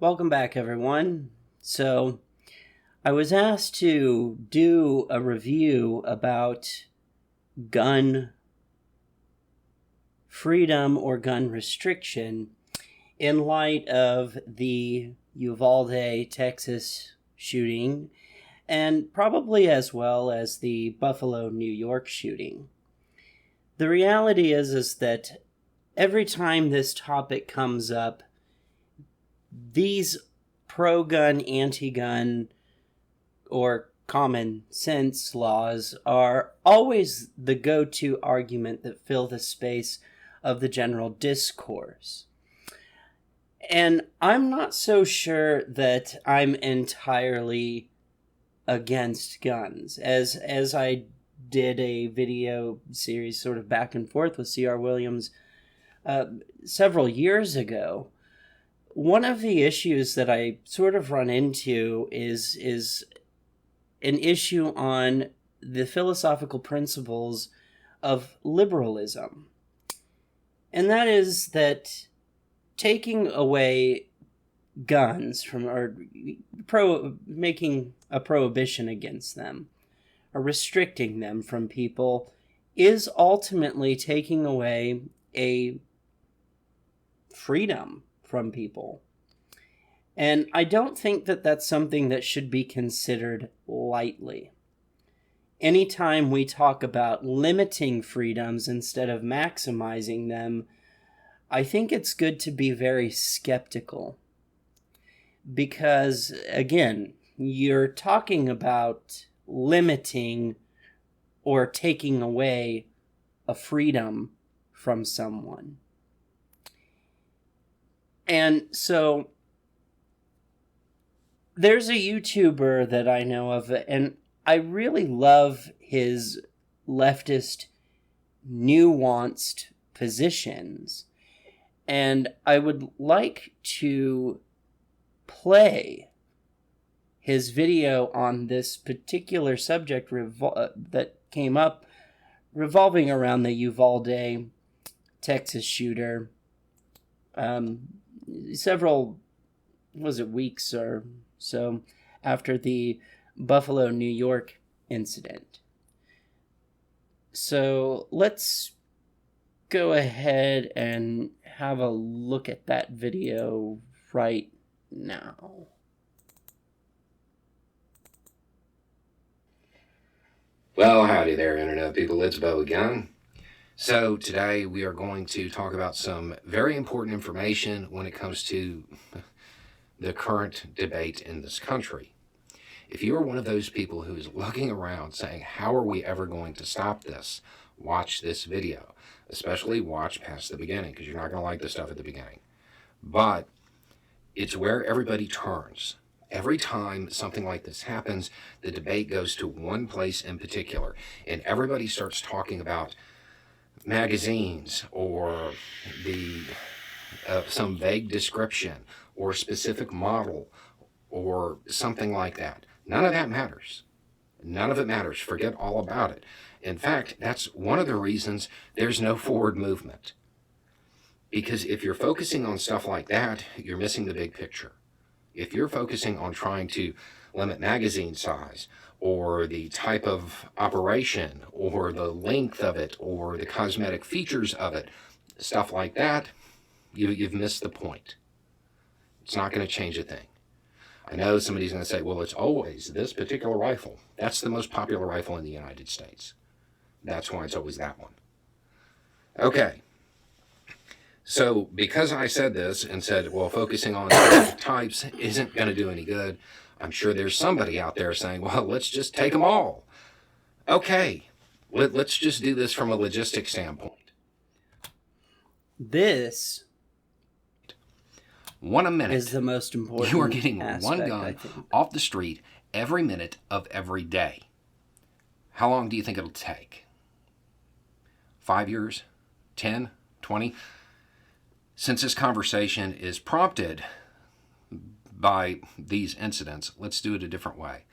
Welcome back, everyone. So, I was asked to do a review about gun freedom or gun restriction in light of the Uvalde, Texas shooting, and probably as well as the Buffalo, New York shooting. The reality is that every time this topic comes up, these pro-gun, anti-gun, or common sense laws are always the go-to argument that fill the space of the general discourse. And I'm not so sure that I'm entirely against guns. As I did a video series sort of back and forth with C.R. Williams several years ago, one of the issues that I sort of run into is an issue on the philosophical principles of liberalism. And that is that taking away guns from, or making a prohibition against them, or restricting them from people, is ultimately taking away a freedom from people. And I don't think that that's something that should be considered lightly. Anytime we talk about limiting freedoms instead of maximizing them, I think it's good to be very skeptical. Because, again, you're talking about limiting or taking away a freedom from someone. And so there's a YouTuber that I know of, and I really love his leftist, nuanced positions. And I would like to play his video on this particular subject that came up revolving around the Uvalde, Texas shooter. Several weeks or so after the Buffalo, New York incident. So let's go ahead and have a look at that video right now. Well, howdy there, Internet people. It's Beau again. So today we are going to talk about some very important information when it comes to the current debate in this country. If you are one of those people who is looking around saying, how are we ever going to stop this? Watch this video. Especially watch past the beginning, because you're not going to like the stuff at the beginning. But it's where everybody turns. Every time something like this happens, the debate goes to one place in particular, and everybody starts talking about magazines or some vague description or specific model or something like that. None of that matters. None of it matters. Forget all about it. In fact, that's one of the reasons there's no forward movement. Because if you're focusing on stuff like that, you're missing the big picture. If you're focusing on trying to limit magazine size or the type of operation or the length of it or the cosmetic features of it, stuff like that, you've missed the point. It's not going to change a thing. I know somebody's going to say, well, it's always this particular rifle. That's the most popular rifle in the United States. That's why it's always that one. Okay. So because I said this and said, well, focusing on types isn't going to do any good, I'm sure there's somebody out there saying, well, let's just take them all. Okay, let's just do this from a logistic standpoint. This 1 a minute is the most important. You are getting aspect, one gun off the street every minute of every day. How long do you think it'll take? 5 years? 10? 20? Since this conversation is prompted by these incidents, let's do it a different way.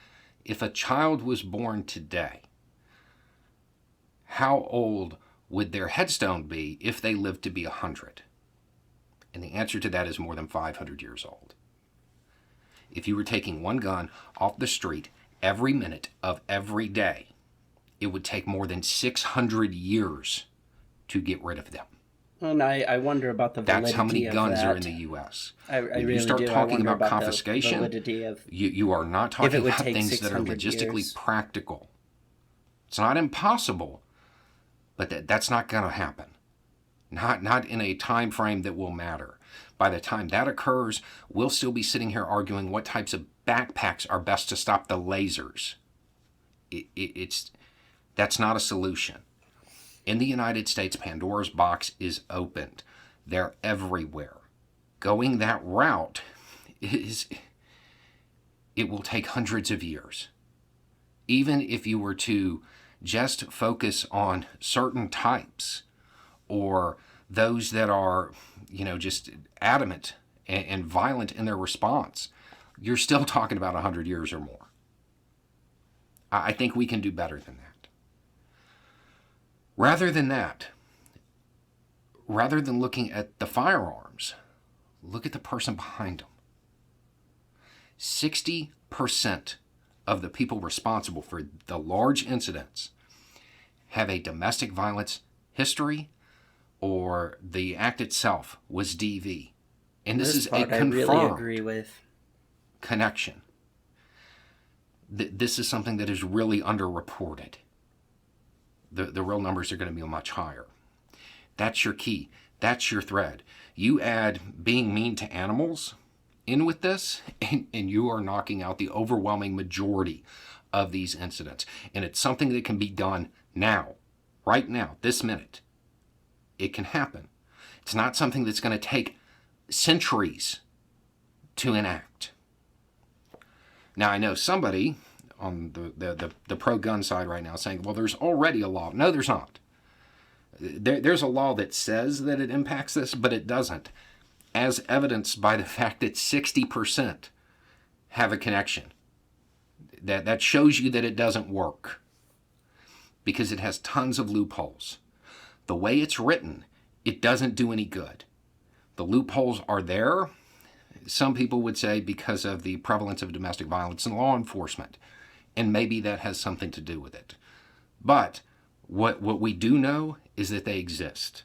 If a child was born today, how old would their headstone be if they lived to be 100? And the answer to that is more than 500 years old. if you were taking one gun off the street every minute of every day, it would take more than 600 years to get rid of them. And I wonder about the validity of that. That's how many guns are in the U.S. I When really you start do. talking about the confiscation, validity of you are not talking would about take things that are 600 logistically years. practical. It's not impossible, but that's not going to happen. Not in a time frame that will matter. By the time that occurs, we'll still be sitting here arguing what types of backpacks are best to stop the lasers. That's not a solution. In the United States, Pandora's box is opened. They're everywhere. Going that route it will take hundreds of years. Even if you were to just focus on certain types or those that are, just adamant and violent in their response, you're still talking about 100 years or more. I think we can do better than that. Rather than looking at the firearms, look at the person behind them. 60% of the people responsible for the large incidents have a domestic violence history, or the act itself was DV. And this is a confirmed I really agree with. Connection. This is something that is really underreported. The real numbers are going to be much higher. That's your key. That's your thread. You add being mean to animals in with this, and you are knocking out the overwhelming majority of these incidents. And it's something that can be done now, right now, this minute. It can happen. It's not something that's going to take centuries to enact. Now, I know somebody on the pro-gun side right now saying, well, there's already a law. No, there's not. There's a law that says that it impacts this, but it doesn't, as evidenced by the fact that 60% have a connection. That shows you that it doesn't work, because it has tons of loopholes. The way it's written, it doesn't do any good. The loopholes are there, some people would say, because of the prevalence of domestic violence in law enforcement, and maybe that has something to do with it. But what we do know is that they exist.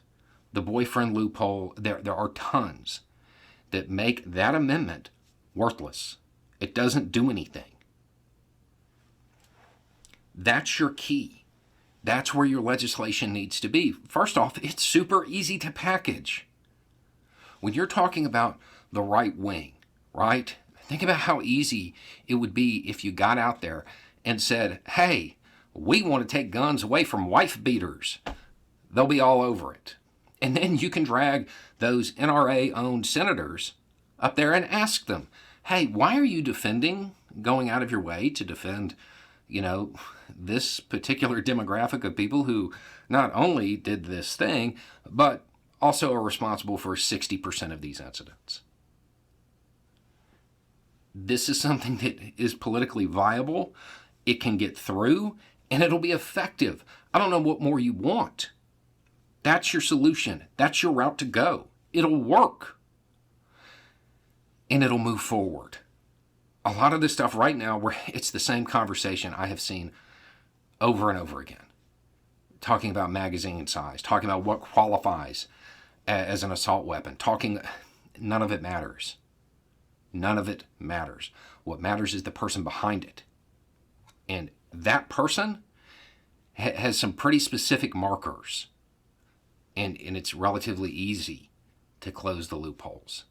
The boyfriend loophole, there are tons that make that amendment worthless. It doesn't do anything. That's your key. That's where your legislation needs to be. First off, it's super easy to package. When you're talking about the right wing, right? Think about how easy it would be if you got out there and said, hey, we want to take guns away from wife beaters. They'll be all over it. And then you can drag those NRA-owned senators up there and ask them, hey, why are you going out of your way to defend, this particular demographic of people who not only did this thing, but also are responsible for 60% of these incidents? This is something that is politically viable. It can get through, and it'll be effective. I don't know what more you want. That's your solution. That's your route to go. It'll work. And it'll move forward. A lot of this stuff right now, where it's the same conversation I have seen over and over again. Talking about magazine size, talking about what qualifies as an assault weapon, none of it matters. None of it matters. What matters is the person behind it. And that person has some pretty specific markers. And it's relatively easy to close the loopholes.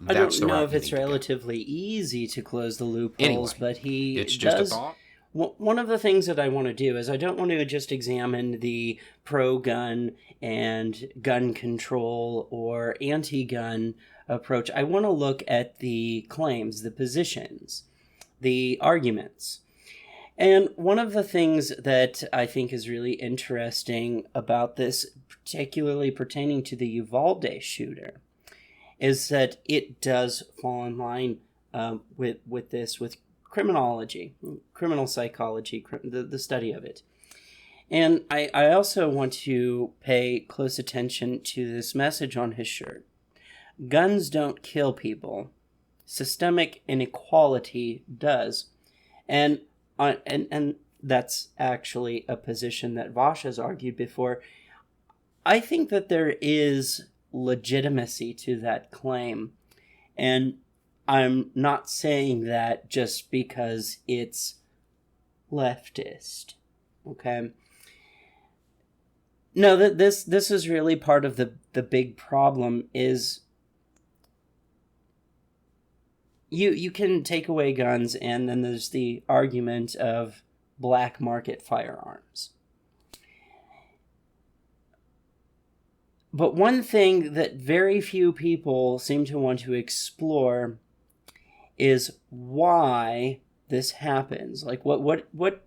I don't know if it's relatively easy to close the loopholes, but it's just a thought. One of the things that I want to do is I don't want to just examine the pro-gun and gun control or anti-gun approach. I want to look at the claims, the positions, the arguments. And one of the things that I think is really interesting about this, particularly pertaining to the Uvalde shooter, is that it does fall in line with criminology, criminal psychology, the study of it. And I also want to pay close attention to this message on his shirt. Guns don't kill people. systemic inequality does. And that's actually a position that Vaush has argued before. I think that there is legitimacy to that claim. And I'm not saying that just because it's leftist. Okay? No, this is really part of the big problem is you can take away guns, and then there's the argument of black market firearms. But one thing that very few people seem to want to explore is why this happens. Like what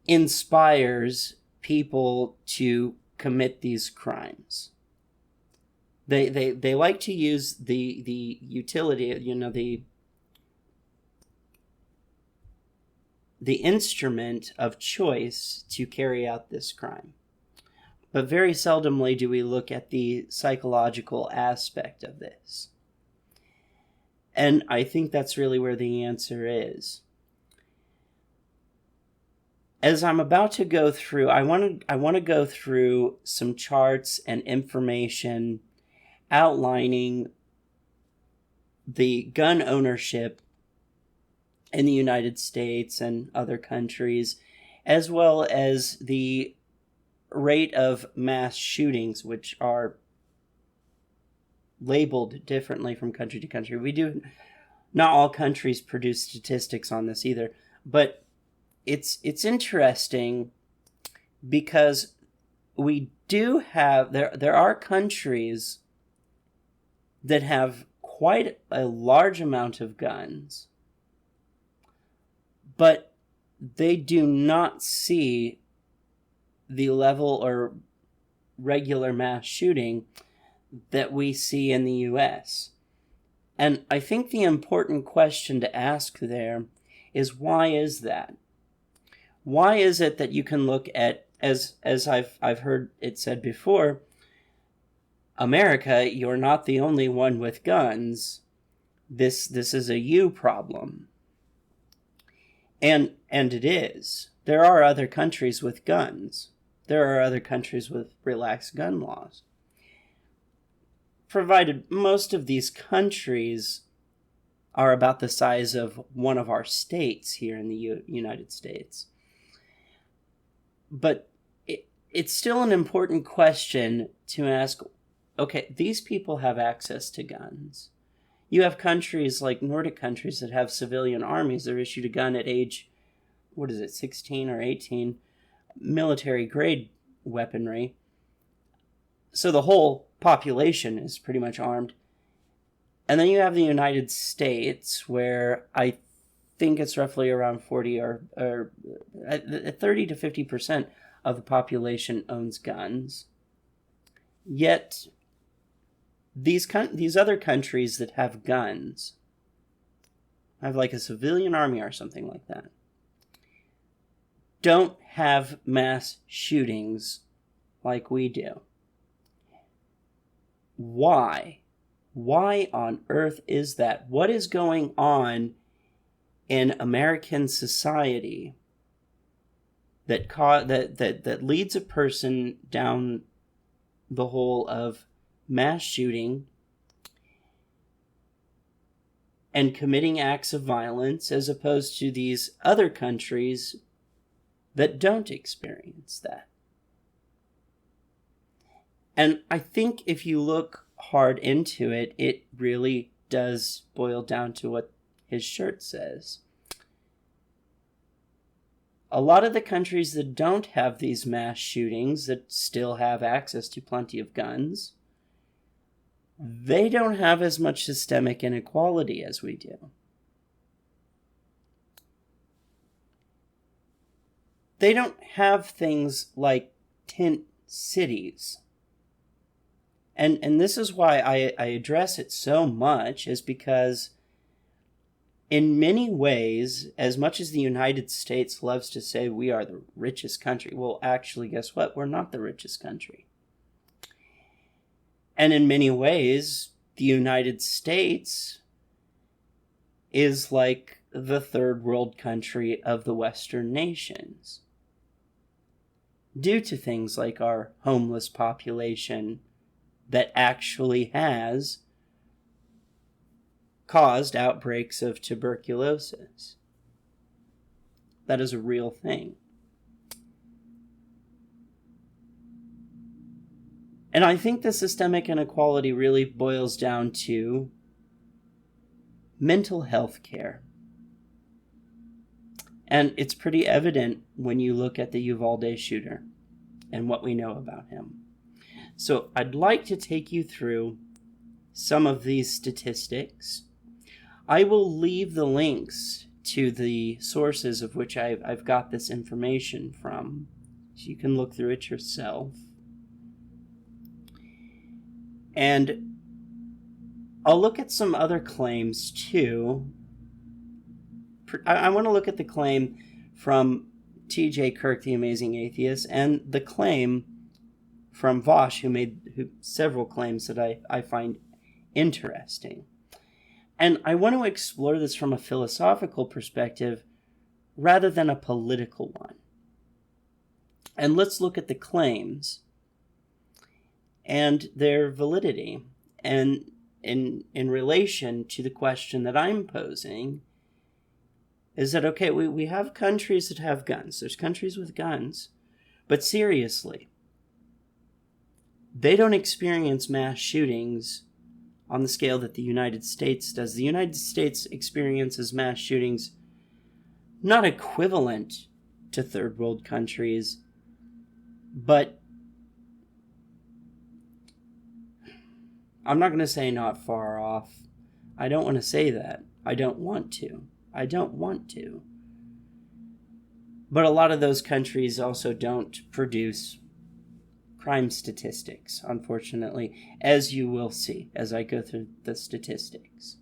inspires people to commit these crimes? They like to use the utility, the instrument of choice to carry out this crime. But very seldomly do we look at the psychological aspect of this. And I think that's really where the answer is. As I'm about to go through, I want to go through some charts and information outlining the gun ownership in the United States and other countries, as well as the rate of mass shootings, which are labeled differently from country to country. Not all countries produce statistics on this either, but it's interesting because we do have, there are countries that have quite a large amount of guns, but they do not see the level or regular mass shooting that we see in the US. And I think the important question to ask there is, why is that? Why is it that you can look at, as I've heard it said before, America, you're not the only one with guns. This is a you problem. And it is. There are other countries with guns. There are other countries with relaxed gun laws. Provided most of these countries are about the size of one of our states here in the United States. But it's still an important question to ask, okay, these people have access to guns. You have countries like Nordic countries that have civilian armies that are issued a gun at age, 16 or 18, military grade weaponry. So the whole population is pretty much armed. And then you have the United States, where I think it's roughly around 40 or 30 to 50% of the population owns guns. Yet these other countries that have guns have like a civilian army or something like that, don't have mass shootings like we do. Why? Why on earth is that? What is going on in American society that leads a person down the hole of mass shooting and committing acts of violence, as opposed to these other countries that don't experience that? And I think if you look hard into it, it really does boil down to what his shirt says. A lot of the countries that don't have these mass shootings, that still have access to plenty of guns, they don't have as much systemic inequality as we do. They don't have things like tent cities. And this is why I address it so much, is because in many ways, as much as the United States loves to say we are the richest country, well, actually, guess what? We're not the richest country. And in many ways, the United States is like the third world country of the Western nations, due to things like our homeless population that actually has caused outbreaks of tuberculosis. That is a real thing. And I think the systemic inequality really boils down to mental health care. And it's pretty evident when you look at the Uvalde shooter and what we know about him. So I'd like to take you through some of these statistics. I will leave the links to the sources of which I've got this information from, so you can look through it yourself. And I'll look at some other claims too. I want to look at the claim from T.J. Kirk, the Amazing Atheist, and the claim from Vaush, who made several claims that I find interesting. And I want to explore this from a philosophical perspective rather than a political one. And let's look at the claims and their validity, and in relation to the question that I'm posing, is that, okay, we have countries that have guns. There's countries with guns. But seriously, they don't experience mass shootings on the scale that the United States does. The United States experiences mass shootings not equivalent to third world countries, but I'm not going to say not far off. I don't want to say that. I don't want to. But a lot of those countries also don't produce crime statistics, unfortunately, as you will see as I go through the statistics.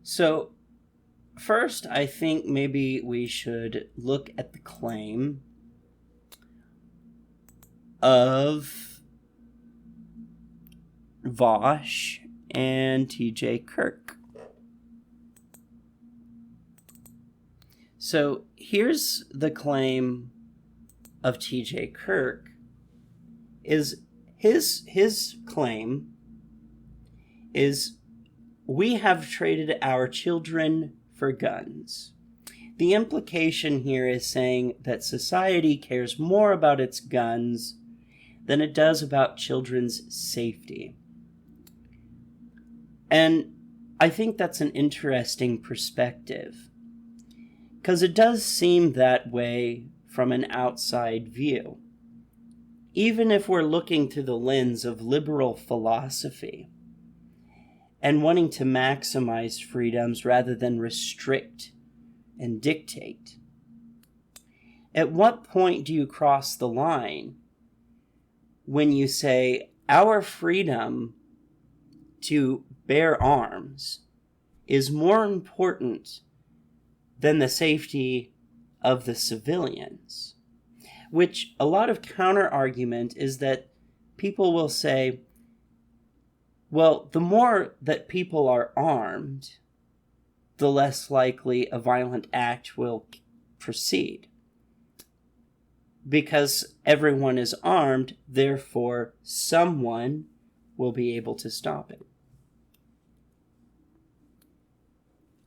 So, first, I think maybe we should look at the claim of Vaush and T.J. Kirk. So here's the claim of T.J. Kirk. Is his claim is, we have traded our children for guns. The implication here is saying that society cares more about its guns than it does about children's safety. And I think that's an interesting perspective, because it does seem that way from an outside view. Even if we're looking through the lens of liberal philosophy and wanting to maximize freedoms rather than restrict and dictate, at what point do you cross the line when you say our freedom to bear arms is more important than the safety of the civilians? Which a lot of counter-argument is that people will say, well, the more that people are armed, the less likely a violent act will proceed. Because everyone is armed, therefore someone will be able to stop it.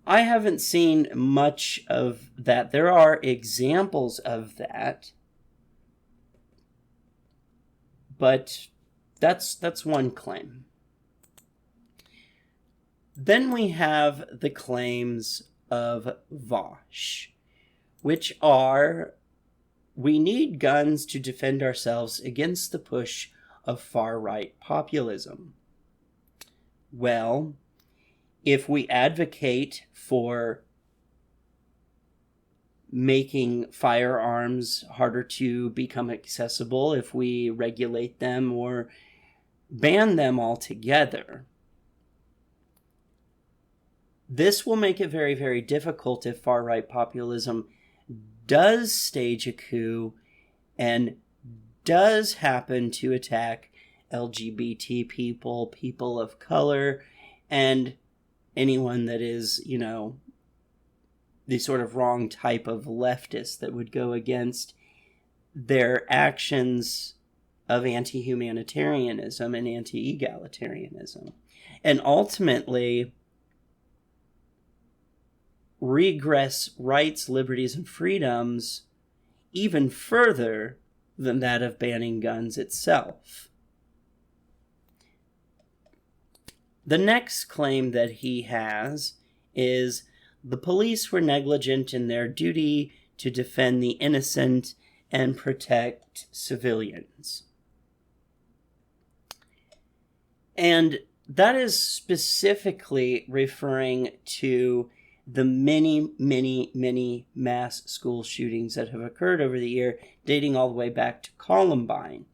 I haven't seen much of that. There are examples of that, but that's one claim. Then we have the claims of Vaush, which are, we need guns to defend ourselves against the push of far-right populism. Well, if we advocate for making firearms harder to become accessible, if we regulate them or ban them altogether, this will make it very, very difficult if far-right populism does stage a coup and does happen to attack LGBT people, people of color, and anyone that is, the sort of wrong type of leftist that would go against their actions of anti-humanitarianism and anti-egalitarianism. And ultimately regress rights, liberties, and freedoms even further than that of banning guns itself. The next claim that he has is the police were negligent in their duty to defend the innocent and protect civilians. And that is specifically referring to the many, many, many mass school shootings that have occurred over the year, dating all the way back to Columbine,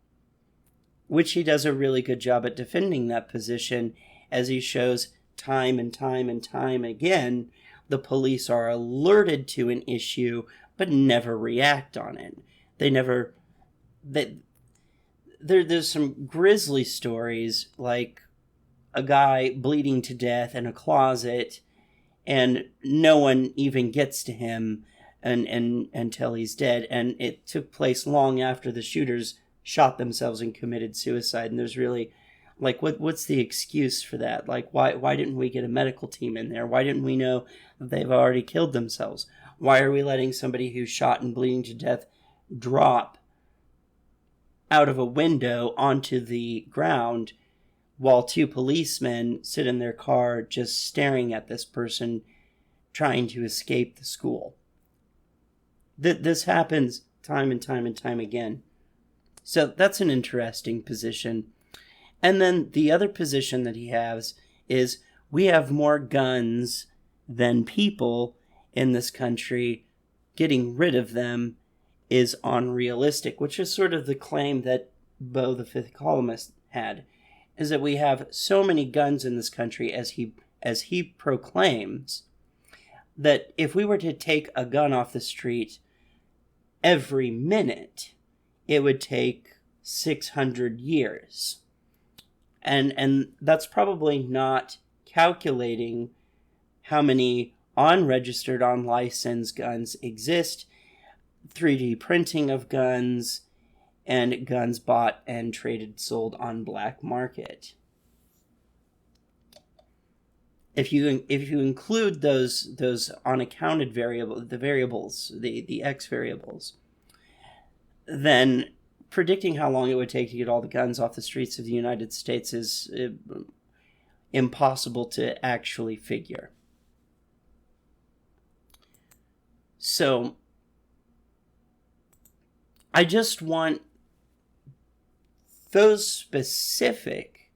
which he does a really good job at defending that position, as he shows time and time and time again, the police are alerted to an issue, but never react on it. There's some grisly stories, like a guy bleeding to death in a closet, and no one even gets to him until he's dead. And it took place long after the shooters shot themselves and committed suicide. And there's really, like, what's the excuse for that? Like, why didn't we get a medical team in there? Why didn't we know that they've already killed themselves? Why are we letting somebody who's shot and bleeding to death drop out of a window onto the ground while two policemen sit in their car just staring at this person trying to escape the school? This happens time and time and time again. So that's an interesting position. And then the other position that he has is we have more guns than people in this country. Getting rid of them is unrealistic, which is sort of the claim that Beau, the fifth columnist, had, is that we have so many guns in this country, as he proclaims, that if we were to take a gun off the street every minute, it would take 600 years. And that's probably not calculating how many unregistered, unlicensed guns exist, 3D printing of guns, and guns bought and traded, sold on black market. If you include those unaccounted variables, the X variables, then predicting how long it would take to get all the guns off the streets of the United States is impossible to actually figure. So I just want those specific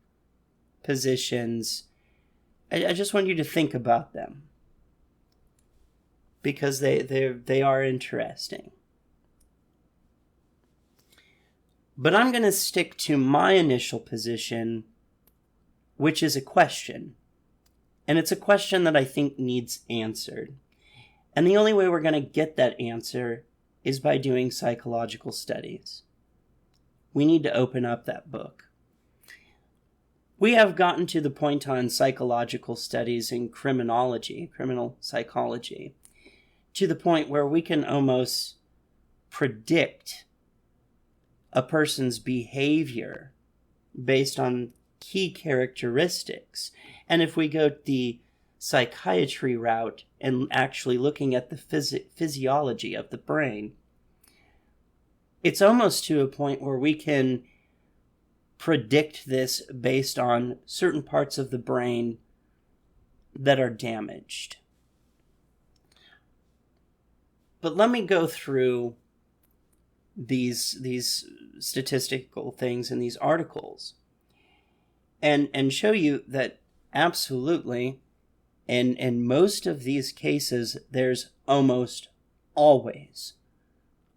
positions, I just want you to think about them, because they are interesting. But I'm going to stick to my initial position, which is a question. And it's a question that I think needs answered. And the only way we're going to get that answer is by doing psychological studies. We need to open up that book. We have gotten to the point on psychological studies in criminology, criminal psychology, to the point where we can almost predict a person's behavior based on key characteristics. And if we go the psychiatry route and actually looking at the physiology of the brain, it's almost to a point where we can predict this based on certain parts of the brain that are damaged. But let me go through these statistical things in these articles and show you that absolutely in most of these cases there's almost always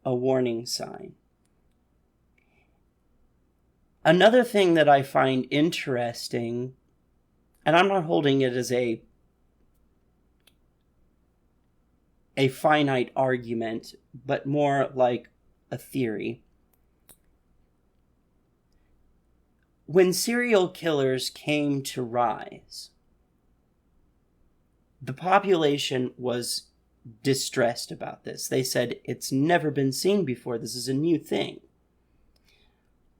a warning sign. Another thing that I find interesting, and I'm not holding it as a finite argument, but more like a theory. when serial killers came to rise, the population was distressed about this. They said, it's never been seen before. This is a new thing.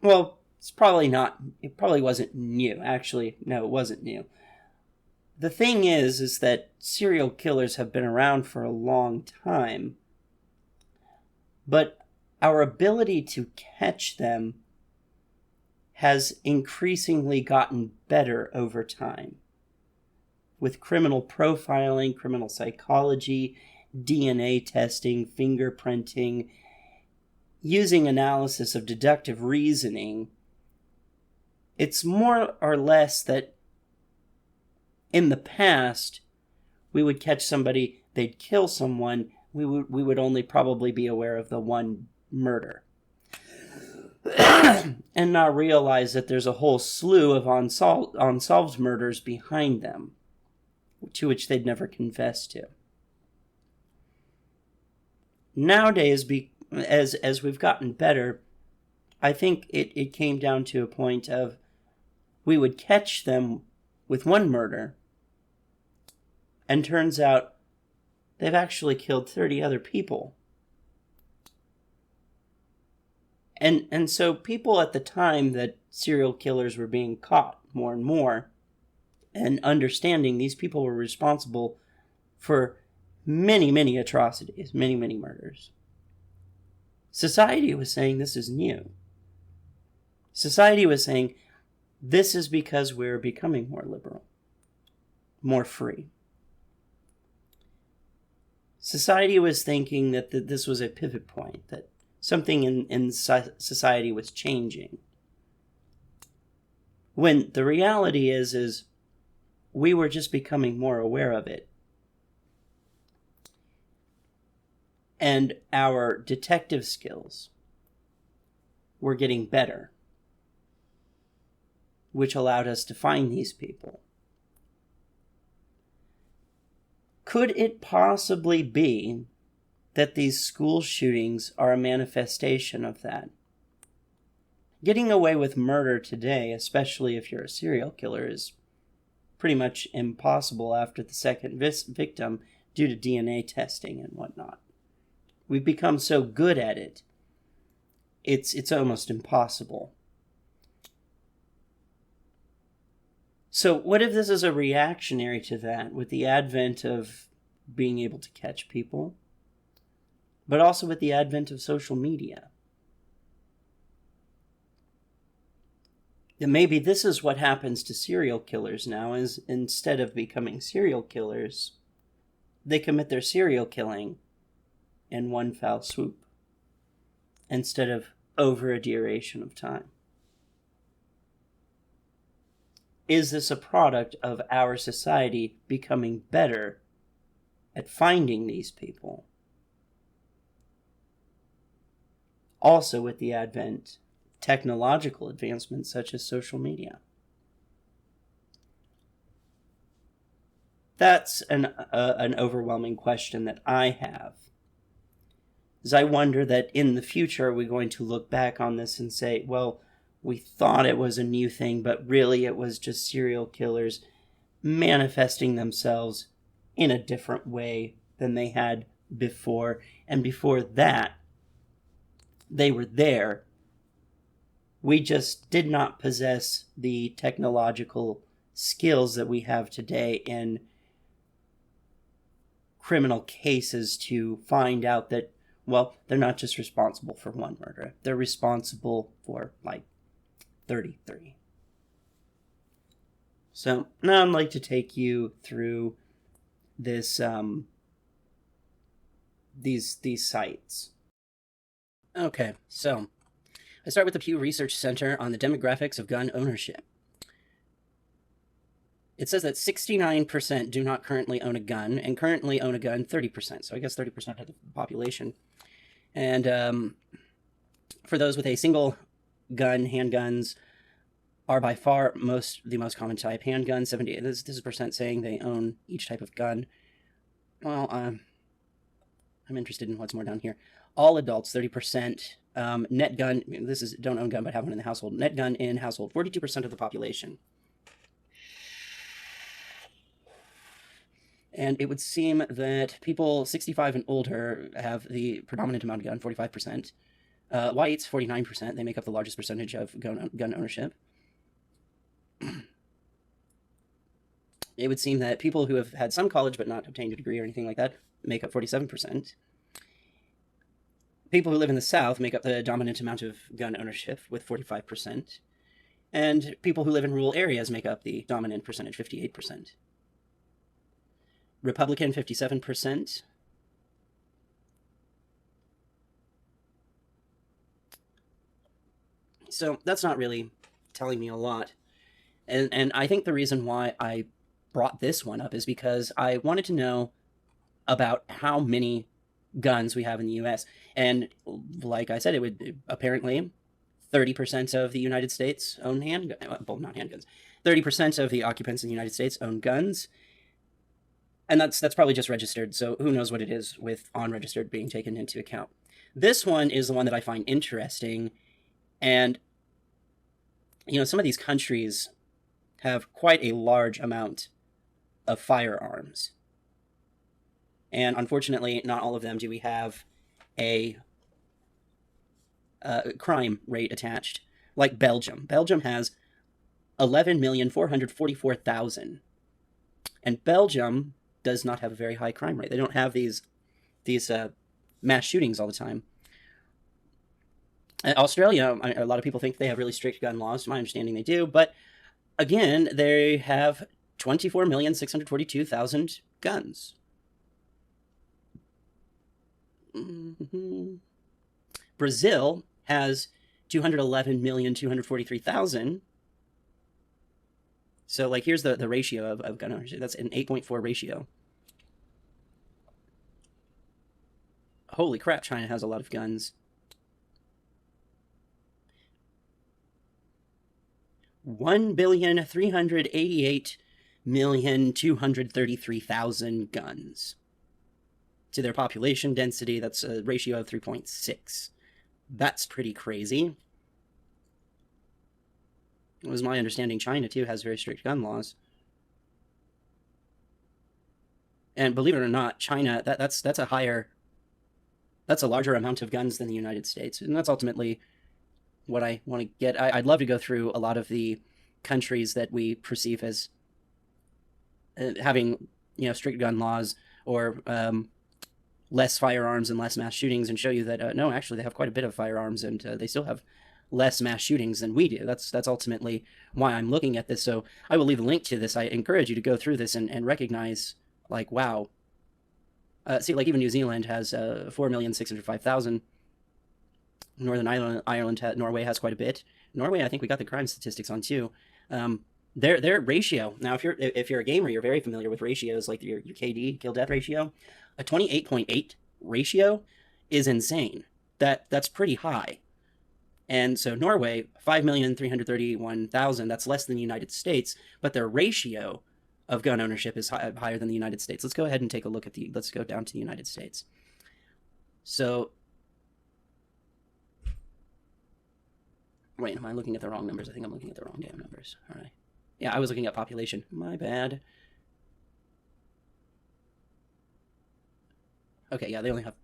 Well, it probably wasn't new. Actually, no, it wasn't new. The thing is that serial killers have been around for a long time, but our ability to catch them has increasingly gotten better over time. With criminal profiling, criminal psychology, DNA testing, fingerprinting, using analysis of deductive reasoning, it's more or less that in the past, we would catch somebody, they'd kill someone, we would only probably be aware of the one murder. And not realize that there's a whole slew of unsolved murders behind them, to which they'd never confessed to. Nowadays, as we've gotten better, I think it came down to a point of we would catch them with one murder, and turns out they've actually killed 30 other people. And so people at the time that serial killers were being caught more and more, and understanding these people were responsible for many, many atrocities, many, many murders. Society was saying this is new. Society was saying this is because we're becoming more liberal, more free. Society was thinking that this was a pivot point, that something in society was changing. When the reality is we were just becoming more aware of it. And our detective skills were getting better, which allowed us to find these people. Could it possibly be that these school shootings are a manifestation of that? Getting away with murder today, especially if you're a serial killer, is pretty much impossible after the second victim due to DNA testing and whatnot. We've become so good at it, it's almost impossible. So what if this is a reactionary to that, with the advent of being able to catch people, but also with the advent of social media? Then maybe this is what happens to serial killers now, is instead of becoming serial killers, they commit their serial killing in one foul swoop, instead of over a duration of time. Is this a product of our society becoming better at finding these people? Also with the advent of technological advancements such as social media. That's an overwhelming question that I have. As I wonder that in the future, are we going to look back on this and say, well, we thought it was a new thing, but really it was just serial killers manifesting themselves in a different way than they had before. And before that, they were there. We just did not possess the technological skills that we have today in criminal cases to find out that, well, they're not just responsible for one murder. They're responsible for, 33. So now I'd like to take you through this, these sites. Okay, so I start with the Pew Research Center on the demographics of gun ownership. It says that 69% do not currently own a gun, and currently own a gun 30%. So I guess 30% of the population. And for those with a single gun, handguns are by far the most common type. Handguns, 70. This is percent saying they own each type of gun. Well, I'm interested in what's more down here. All adults, 30%, Net gun, this is don't own gun but have one in the household. Net gun in household, 42% of the population. And it would seem that people 65 and older have the predominant amount of gun, 45%. Whites, 49%. They make up the largest percentage of gun ownership. It would seem that people who have had some college but not obtained a degree or anything like that make up 47%. People who live in the South make up the dominant amount of gun ownership with 45%. And people who live in rural areas make up the dominant percentage, 58%. Republican, 57%. So that's not really telling me a lot. And I think the reason why I brought this one up is because I wanted to know about how many guns we have in the U.S. And like I said, it would apparently 30% of the United States own well, not handguns. 30% of the occupants in the United States own guns. And that's probably just registered, so who knows what it is with unregistered being taken into account. This one is the one that I find interesting, and, you know, some of these countries have quite a large amount of firearms. And unfortunately, not all of them do we have a crime rate attached, like Belgium. Belgium has 11,444,000. And Belgium does not have a very high crime rate. They don't have these mass shootings all the time. Australia, a lot of people think they have really strict gun laws. To my understanding, they do. But again, they have 24,642,000 guns. Mm-hmm. Brazil has 211,243,000. So, like, here's the ratio of gun ownership. That's an 8.4 ratio. Holy crap, China has a lot of guns. 1,388,233,000 guns. To their population density, that's a ratio of 3.6. That's pretty crazy. It was my understanding China, too, has very strict gun laws. And believe it or not, China, that's a larger amount of guns than the United States. And that's ultimately what I want to get. I'd love to go through a lot of the countries that we perceive as having, you know, strict gun laws or less firearms and less mass shootings, and show you that, no, actually, they have quite a bit of firearms, and they still have less mass shootings than we do. That's ultimately why I'm looking at this. So I will leave a link to this. I encourage you to go through this and recognize, like, wow. See, like, even New Zealand has 4,605,000. Northern Ireland, Norway has quite a bit. Norway, I think we got the crime statistics on too. Their ratio. Now, if you're a gamer, you're very familiar with ratios, like your KD, kill death ratio. A 28.8 ratio is insane. That's pretty high. And so Norway, 5,331,000, that's less than the United States, but their ratio of gun ownership is higher than the United States. Let's go ahead and take a look at let's go down to the United States. So, wait, am I looking at the wrong numbers? I think I'm looking at the wrong damn numbers. All right. Yeah, I was looking at population. My bad. Okay, yeah, they only have...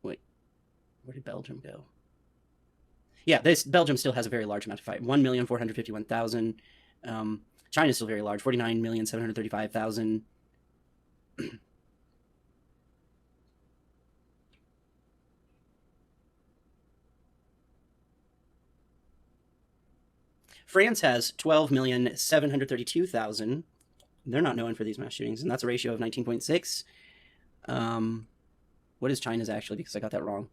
Wait, where did Belgium go? Yeah, Belgium still has a very large amount of fight. 1,451,000. China's still very large. 49,735,000. France has 12,732,000. They're not known for these mass shootings, and that's a ratio of 19.6. What is China's actually? Because I got that wrong.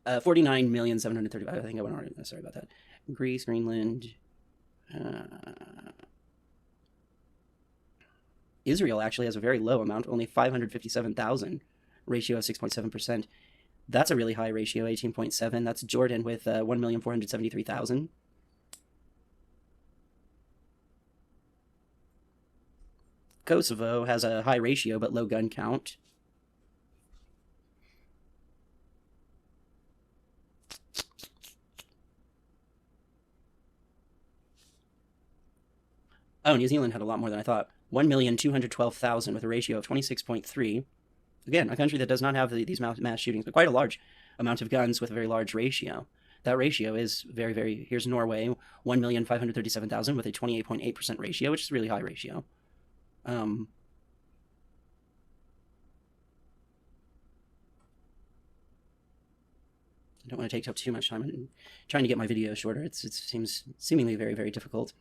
49,735,000. I think I went on. Sorry about that. Greece, Greenland. Israel actually has a very low amount, only 557,000, ratio of 6.7%. That's a really high ratio, 18.7. That's Jordan with 1,473,000. Kosovo has a high ratio but low gun count. Oh, New Zealand had a lot more than I thought. 1,212,000 with a ratio of 26.3. Again, a country that does not have these mass shootings, but quite a large amount of guns with a very large ratio. That ratio is very, very... Here's Norway, 1,537,000 with a 28.8% ratio, which is a really high ratio. I don't want to take up too much time. I'm trying to get my video shorter. It seems seemingly very, very difficult.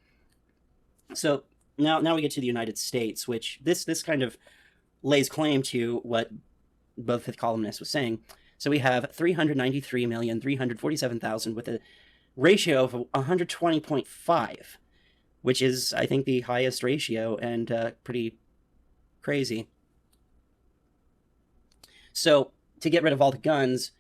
So now we get to the United States, which this kind of lays claim to what both fifth columnist was saying. So we have 393,347,000 with a ratio of 120.5, which is, I think, the highest ratio and pretty crazy. So to get rid of all the guns,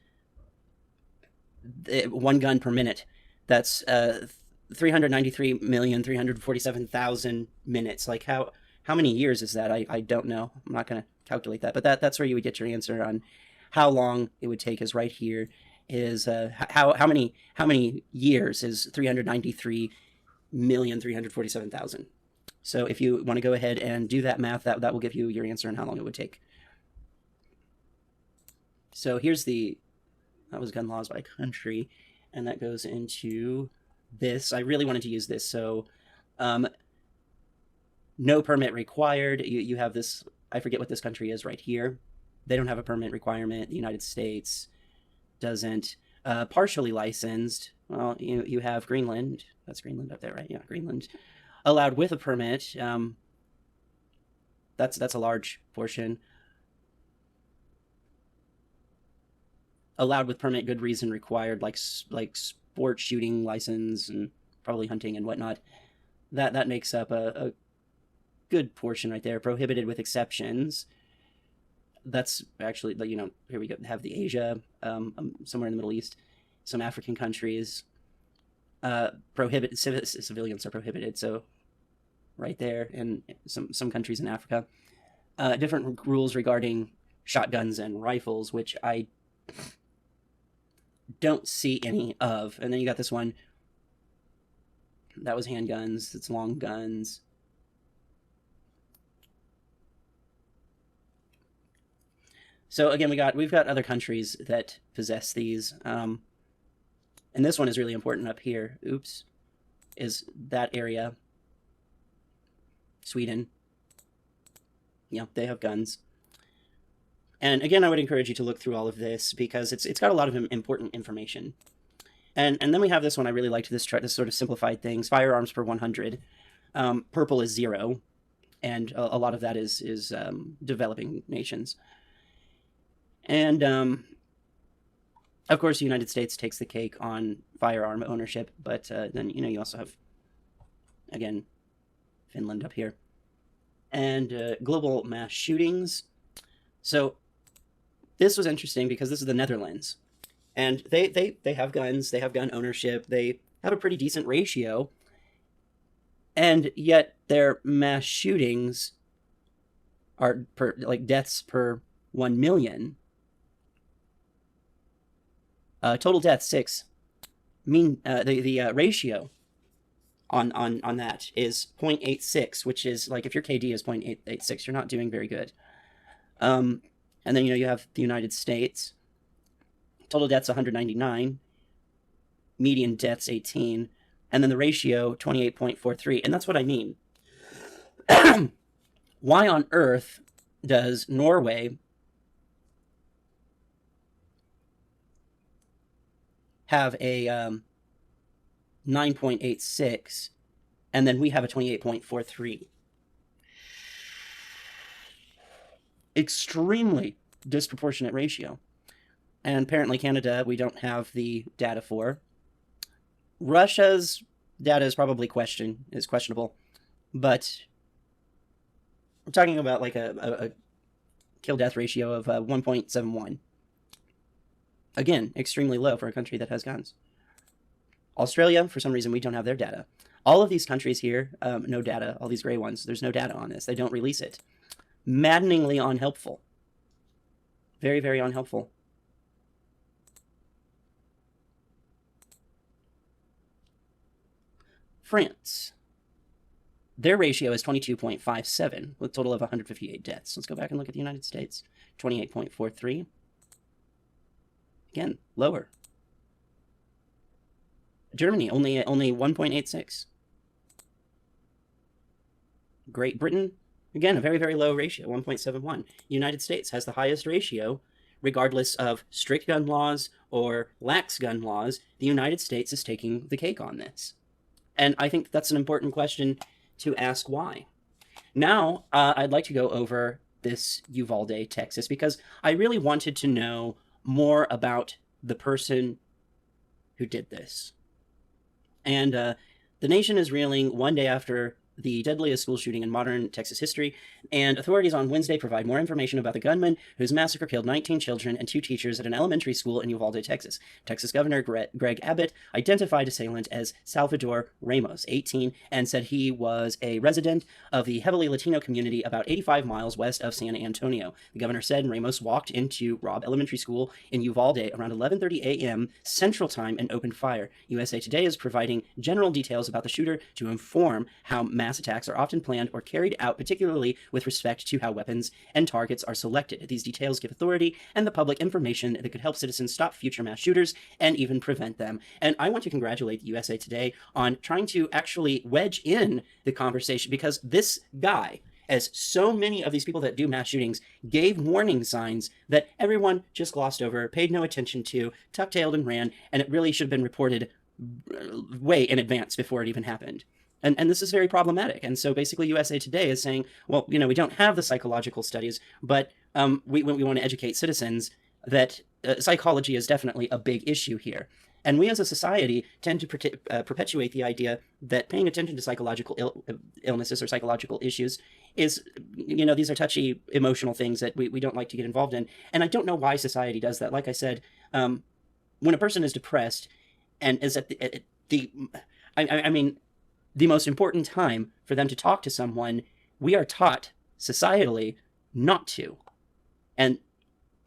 1 gun per minute, that's 393,347,000 minutes. Like how many years is that? I don't know. I'm not going to calculate that, but that's where you would get your answer on how long it would take. Is right here is how many years is 393,347,000. So if you want to go ahead and do that math, that will give you your answer on how long it would take. So here's that was gun laws by country, and that goes into this. I really wanted to use this. So no permit required. You have this, I forget what this country is right here. They don't have a permit requirement. The United States doesn't. Partially licensed. Well, you have Greenland. That's Greenland up there, right? Yeah, Greenland. Allowed with a permit. That's a large portion. Allowed with permit, good reason required, like sport shooting license and probably hunting and whatnot. That makes up a good portion right there. Prohibited with exceptions. That's actually, here we go. Have the Asia, somewhere in the Middle East, some African countries. Prohibited, civilians are prohibited. So right there, and some countries in Africa. Different rules regarding shotguns and rifles, which I don't see any of. And then you got this one. That was handguns. It's long guns. So again, we've got other countries that possess these. And this one is really important up here. Oops. Is that area. Sweden. Yeah, they have guns. And again, I would encourage you to look through all of this because it's got a lot of important information. And then we have this one. I really liked this chart, this sort of simplified things. Firearms per 100. Purple is 0. And a lot of that is developing nations. And, of course, the United States takes the cake on firearm ownership. But then, you also have, again, Finland up here. And global mass shootings. So this was interesting because this is the Netherlands. And they have guns. They have gun ownership. They have a pretty decent ratio. And yet their mass shootings are deaths per 1 million. Total deaths 6. The ratio on that is 0.86, which is if your KD is 0.886, you're not doing very good. And then you have the United States. Total deaths 199. Median deaths 18. And then the ratio 28.43. And that's what I mean. Why on earth does Norway have a 9.86 and then we have a 28.43? Extremely disproportionate ratio. And apparently Canada, we don't have the data for. Russia's data is probably questionable, but we're talking about a kill-death ratio of 1.71. Again, extremely low for a country that has guns. Australia, for some reason, we don't have their data. All of these countries here, no data. All these gray ones, there's no data on this. They don't release it. Maddeningly unhelpful. Very, very unhelpful. France. their ratio is 22.57 with a total of 158 deaths. Let's go back and look at the United States. 28.43. Again, lower. Germany, only 1.86. Great Britain, again, a very, very low ratio, 1.71. United States has the highest ratio, regardless of strict gun laws or lax gun laws. The United States is taking the cake on this. And I think that's an important question to ask why. Now, I'd like to go over this Uvalde, Texas, because I really wanted to know more about the person who did this. And the nation is reeling one day after the deadliest school shooting in modern Texas history, and authorities on Wednesday provide more information about the gunman whose massacre killed 19 children and 2 teachers at an elementary school in Uvalde, Texas. Texas Governor Greg Abbott identified assailant as Salvador Ramos, 18, and said he was a resident of the heavily Latino community about 85 miles west of San Antonio. The governor said Ramos walked into Robb Elementary School in Uvalde around 11:30 a.m. Central Time and opened fire. USA Today is providing general details about the shooter to inform how mass attacks are often planned or carried out, particularly with respect to how weapons and targets are selected. These details give authority and the public information that could help citizens stop future mass shooters and even prevent them. And I want to congratulate the USA Today on trying to actually wedge in the conversation, because this guy, as so many of these people that do mass shootings, gave warning signs that everyone just glossed over, paid no attention to, tuck-tailed and ran, and it really should have been reported way in advance before it even happened. And this is very problematic. And so basically USA Today is saying, well, we don't have the psychological studies, but we want to educate citizens that psychology is definitely a big issue here. And we as a society tend to perpetuate the idea that paying attention to psychological illnesses or psychological issues is, these are touchy, emotional things that we don't like to get involved in. And I don't know why society does that. Like I said, when a person is depressed and is at the most important time for them to talk to someone, we are taught societally not to. And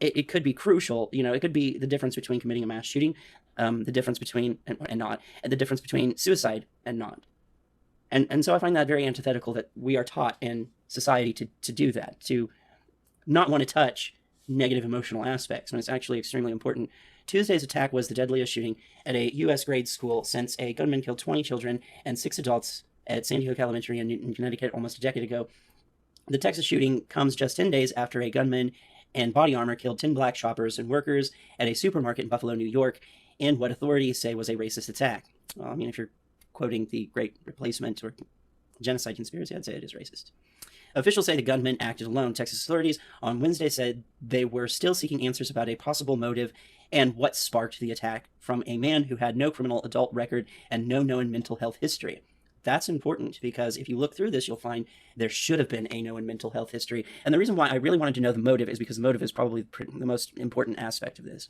it could be crucial. It could be the difference between committing a mass shooting, the difference between and not, and the difference between suicide and not. And so I find that very antithetical that we are taught in society to do that, to not want to touch negative emotional aspects, when it's actually extremely important. Tuesday's attack was the deadliest shooting at a U.S. grade school since a gunman killed 20 children and 6 adults at Sandy Hook Elementary in Newton, Connecticut almost a decade ago. The Texas shooting comes just 10 days after a gunman in body armor killed 10 black shoppers and workers at a supermarket in Buffalo, New York, in what authorities say was a racist attack. Well, if you're quoting the Great Replacement or genocide conspiracy, I'd say it is racist. Officials say the gunman acted alone. Texas authorities on Wednesday said they were still seeking answers about a possible motive and what sparked the attack from a man who had no criminal adult record and no known mental health history. That's important, because if you look through this, you'll find there should have been a known mental health history. And the reason why I really wanted to know the motive is because the motive is probably the most important aspect of this.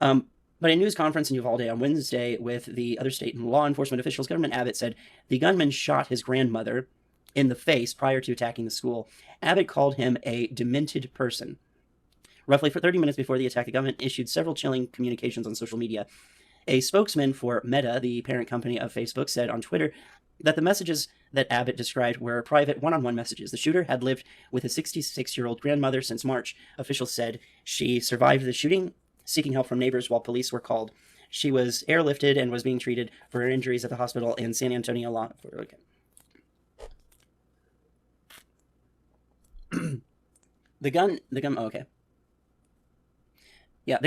But a news conference in Uvalde on Wednesday with the other state and law enforcement officials, Governor Abbott said the gunman shot his grandmother in the face prior to attacking the school. Abbott called him a demented person. Roughly for 30 minutes before the attack, the government issued several chilling communications on social media. A spokesman for Meta, the parent company of Facebook, said on Twitter that the messages that Abbott described were private one-on-one messages. The shooter had lived with his 66-year-old grandmother since March. Officials said she survived the shooting, seeking help from neighbors while police were called. She was airlifted and was being treated for her injuries at the hospital in San Antonio. Okay. The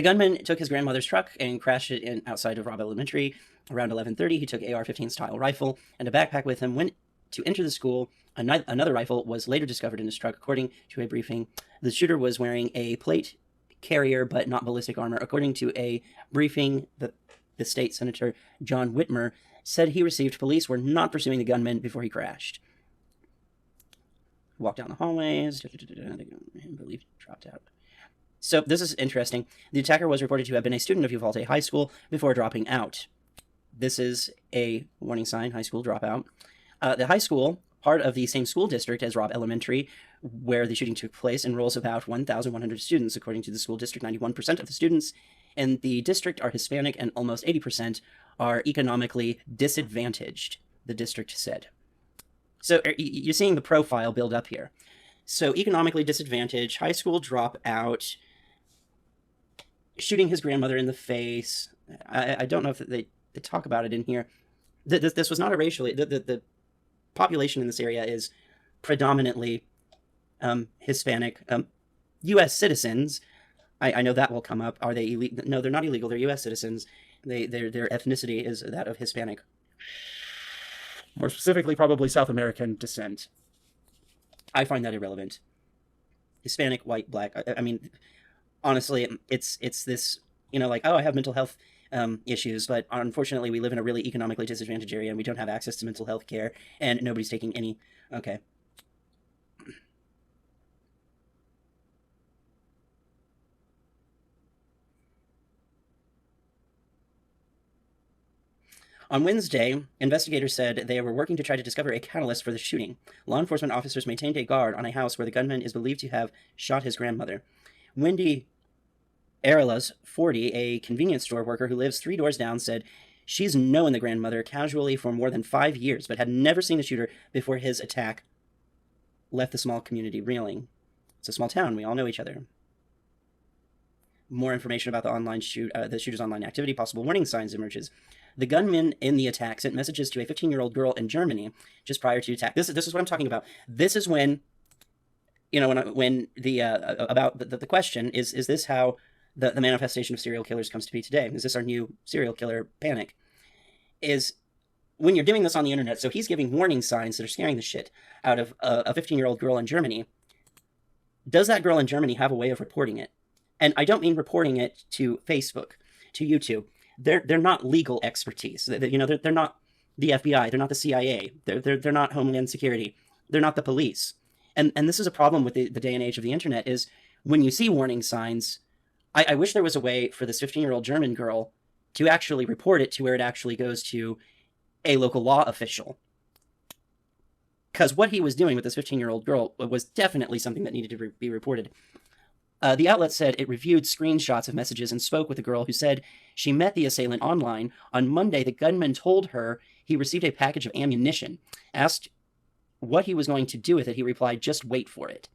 gunman took his grandmother's truck and crashed it in outside of Robb Elementary. Around 11:30, he took AR-15 style rifle and a backpack with him. Went to enter the school. Another rifle was later discovered in his truck. According to a briefing, the shooter was wearing a plate carrier but not ballistic armor. According to a briefing, the state senator John Whitmer said he received police were not pursuing the gunman before he crashed. Walked down the hallways. I believe dropped out. So this is interesting. The attacker was reported to have been a student of Uvalde High School before dropping out. This is a warning sign, high school dropout. The high school, part of the same school district as Robb Elementary, where the shooting took place, enrolls about 1,100 students. According to the school district, 91% of the students in the district are Hispanic and almost 80% are economically disadvantaged, the district said. So you're seeing the profile build up here. So economically disadvantaged, high school dropout, shooting his grandmother in the face. I don't know if they talk about it in here. This was not a racially... The population in this area is predominantly Hispanic. U.S. citizens, I know that will come up. Are they illegal? No, they're not illegal. They're U.S. citizens. Their ethnicity is that of Hispanic. More specifically, probably South American descent. I find that irrelevant. Hispanic, white, black. I mean, honestly, it's this, like, oh, I have mental health issues, but unfortunately we live in a really economically disadvantaged area and we don't have access to mental health care, and nobody's taking any... Okay. On Wednesday, investigators said they were working to try to discover a catalyst for the shooting. Law enforcement officers maintained a guard on a house where the gunman is believed to have shot his grandmother. Wendy Arelas, 40, a convenience store worker who lives 3 doors down, said she's known the grandmother casually for more than 5 years, but had never seen the shooter before his attack left the small community reeling. It's a small town. We all know each other. More information about the shooter's online activity, possible warning signs emerges. The gunman in the attack sent messages to a 15-year-old girl in Germany just prior to the attack. This is what I'm talking about. This is when, when the question is this how the manifestation of serial killers comes to be today? Is this our new serial killer panic? Is when you're doing this on the internet, so he's giving warning signs that are scaring the shit out of a 15-year-old girl in Germany. Does that girl in Germany have a way of reporting it? And I don't mean reporting it to Facebook, to YouTube. They're not legal expertise. They're not the FBI. They're not the CIA. They're not Homeland Security. They're not the police. And this is a problem with the day and age of the internet, is when you see warning signs, I wish there was a way for this 15-year-old German girl to actually report it to where it actually goes to a local law official. Because what he was doing with this 15-year-old girl was definitely something that needed to be reported. The outlet said it reviewed screenshots of messages and spoke with the girl, who said she met the assailant online. On Monday, the gunman told her he received a package of ammunition. Asked what he was going to do with it, he replied, "Just wait for it."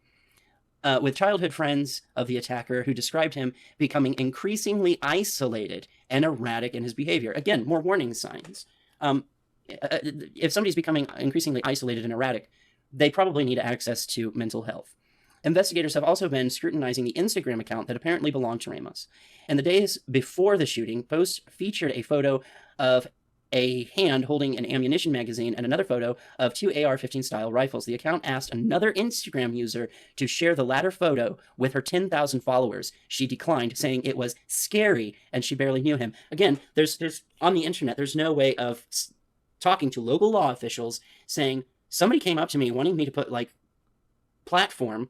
With childhood friends of the attacker who described him becoming increasingly isolated and erratic in his behavior. Again, more warning signs. If somebody's becoming increasingly isolated and erratic, they probably need access to mental health. Investigators have also been scrutinizing the Instagram account that apparently belonged to Ramos. In the days before the shooting, posts featured a photo of a hand holding an ammunition magazine and another photo of 2 AR-15 style rifles. The account asked another Instagram user to share the latter photo with her 10,000 followers. She declined, saying it was scary and she barely knew him. Again, there's on the internet, there's no way of talking to local law officials saying, somebody came up to me wanting me to put, platform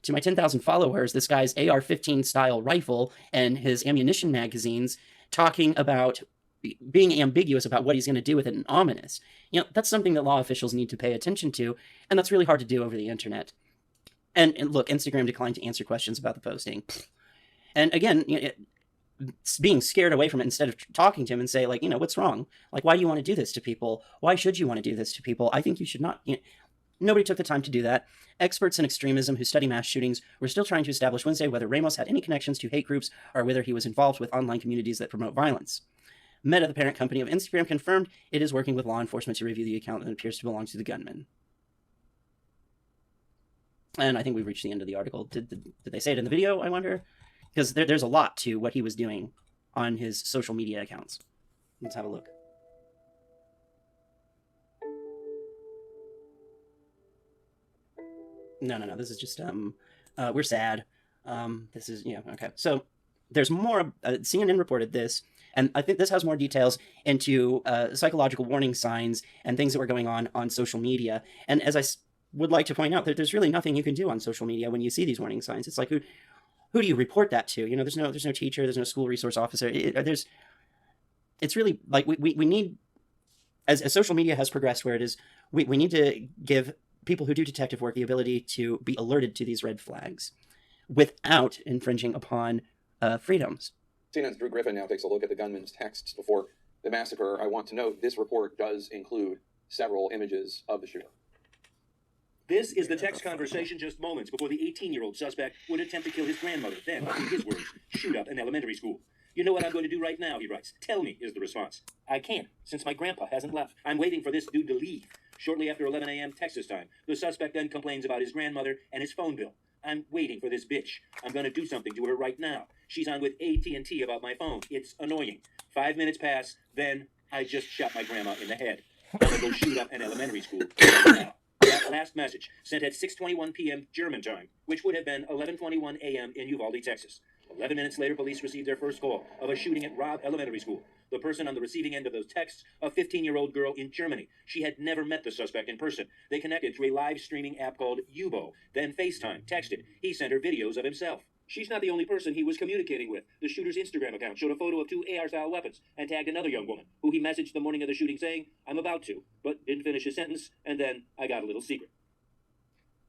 to my 10,000 followers this guy's AR-15 style rifle and his ammunition magazines, talking about being ambiguous about what he's going to do with it and ominous. That's something that law officials need to pay attention to, and that's really hard to do over the internet. And look, Instagram declined to answer questions about the posting. And again, being scared away from it instead of talking to him and say, what's wrong? Why do you want to do this to people? Why should you want to do this to people? I think you should not. Nobody took the time to do that. Experts in extremism who study mass shootings were still trying to establish Wednesday whether Ramos had any connections to hate groups or whether he was involved with online communities that promote violence. Meta, the parent company of Instagram, confirmed it is working with law enforcement to review the account that appears to belong to the gunman. And I think we've reached the end of the article. Did they say it in the video, I wonder? Because there's a lot to what he was doing on his social media accounts. Let's have a look. No. This is just, we're sad. This is, okay. So there's more. CNN reported this, and I think this has more details into psychological warning signs and things that were going on social media. And as I would like to point out, there's really nothing you can do on social media when you see these warning signs. It's like, who do you report that to? There's no teacher, there's no school resource officer. It's really we need, as social media has progressed where it is, we need to give people who do detective work the ability to be alerted to these red flags without infringing upon freedoms. CNN's Drew Griffin now takes a look at the gunman's texts before the massacre. I want to note this report does include several images of the shooter. This is the text conversation just moments before the 18-year-old suspect would attempt to kill his grandmother, then, in his words, shoot up an elementary school. You know what I'm going to do right now, he writes. Tell me, is the response. I can't, since my grandpa hasn't left. I'm waiting for this dude to leave. Shortly after 11 a.m. Texas time, the suspect then complains about his grandmother and his phone bill. I'm waiting for this bitch. I'm going to do something to her right now. She's on with AT&T about my phone. It's annoying. 5 minutes pass, then I just shot my grandma in the head. I'm going to go shoot up an elementary school right now. That last message, sent at 6:21 p.m. German time, which would have been 11:21 a.m. in Uvalde, Texas. 11 minutes later, police received their first call of a shooting at Robb Elementary School. The person on the receiving end of those texts, a 15-year-old girl in Germany. She had never met the suspect in person. They connected through a live streaming app called Beau, then FaceTime, texted. He sent her videos of himself. She's not the only person he was communicating with. The shooter's Instagram account showed a photo of 2 AR-style weapons and tagged another young woman, who he messaged the morning of the shooting saying, I'm about to, but didn't finish his sentence, and then I got a little secret.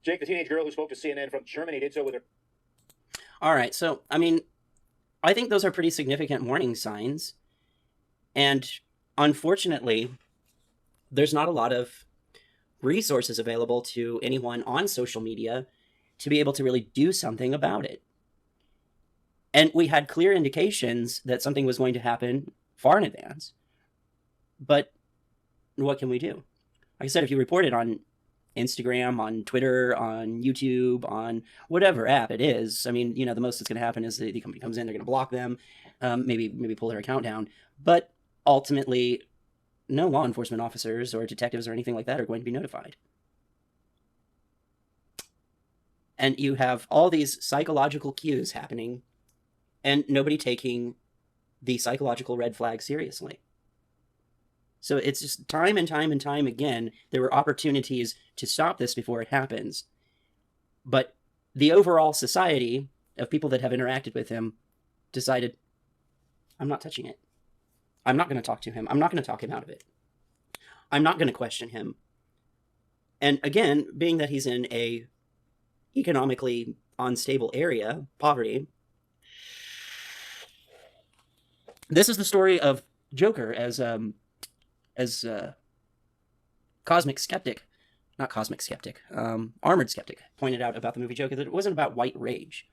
Jake, the teenage girl who spoke to CNN from Germany, did so with her... All right, so, I mean, I think those are pretty significant warning signs. And unfortunately, there's not a lot of resources available to anyone on social media to be able to really do something about it. And we had clear indications that something was going to happen far in advance. But what can we do? Like I said, if you report it on Instagram, on Twitter, on YouTube, on whatever app it is, I mean, the most that's going to happen is the company comes in, they're going to block them, maybe pull their account down. But ultimately, no law enforcement officers or detectives or anything like that are going to be notified. And you have all these psychological cues happening and nobody taking the psychological red flag seriously. So it's just time and time and time again, there were opportunities to stop this before it happens. But the overall society of people that have interacted with him decided, I'm not touching it. I'm not going to talk to him. I'm not going to talk him out of it. I'm not going to question him. And again, being that he's in a economically unstable area, poverty, this is the story of Joker as Armored Skeptic pointed out about the movie Joker, that it wasn't about white rage.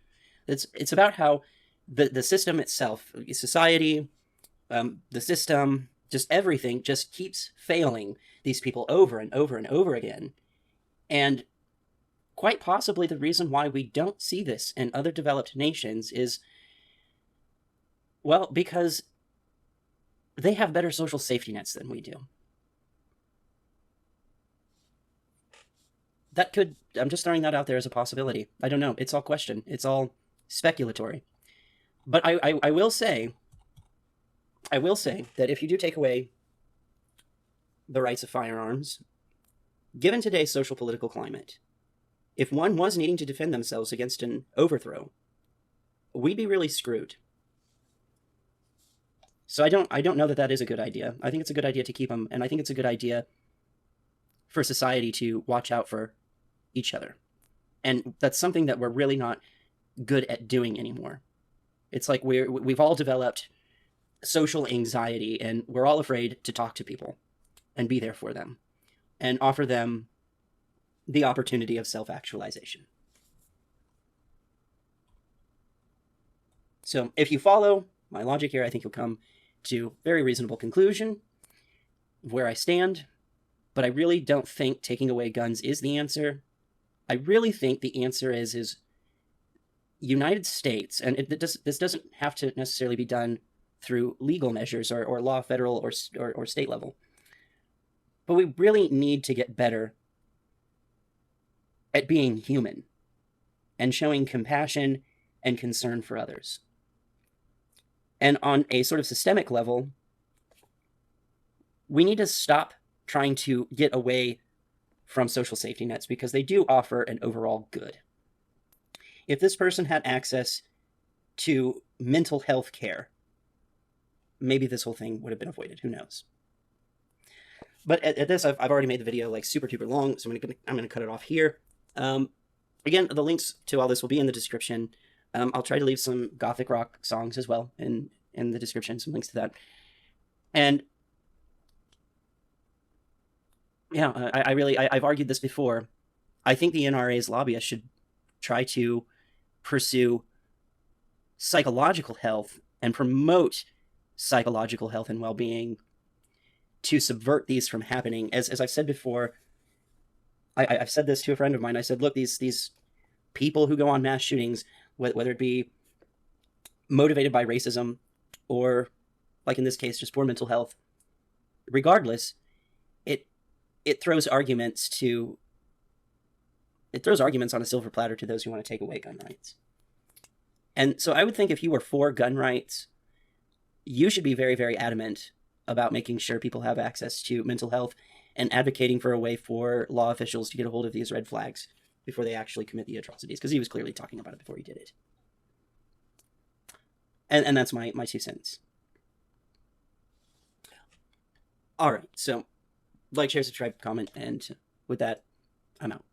It's about how the system itself, society, the system, just everything just keeps failing these people over and over and over again. And quite possibly the reason why we don't see this in other developed nations is, well, because they have better social safety nets than we do. I'm just throwing that out there as a possibility. I don't know. It's all question. It's all speculatory. But I will say that if you do take away the rights of firearms, given today's social political climate, if one was needing to defend themselves against an overthrow, we'd be really screwed. So I don't know that is a good idea. I think it's a good idea to keep them, and I think it's a good idea for society to watch out for each other. And that's something that we're really not good at doing anymore. It's like we've all developed social anxiety, and we're all afraid to talk to people and be there for them and offer them the opportunity of self-actualization. So if you follow my logic here, I think you'll come to a very reasonable conclusion of where I stand. But I really don't think taking away guns is the answer. I really think the answer is United States, and this doesn't have to necessarily be done through legal measures or law, federal or state level. But we really need to get better at being human and showing compassion and concern for others. And on a sort of systemic level, we need to stop trying to get away from social safety nets because they do offer an overall good. If this person had access to mental health care, maybe this whole thing would have been avoided. Who knows? But at this, I've already made the video like super duper long, so I'm gonna cut it off here. Again, the links to all this will be in the description. I'll try to leave some gothic rock songs as well in the description, some links to that. And yeah, I've argued this before. I think the NRA's lobbyists should try to pursue psychological health and promote psychological health and well-being to subvert these from happening. As I've said before, I've said this to a friend of mine. I said, look, these people who go on mass shootings, whether it be motivated by racism or, like in this case, just poor mental health, regardless, it throws arguments on a silver platter to those who want to take away gun rights. And so I would think if you were for gun rights, you should be very, very adamant about making sure people have access to mental health and advocating for a way for law officials to get a hold of these red flags before they actually commit the atrocities, because he was clearly talking about it before he did it. And that's my 2 cents. All right, so like, share, subscribe, comment, and with that, I'm out.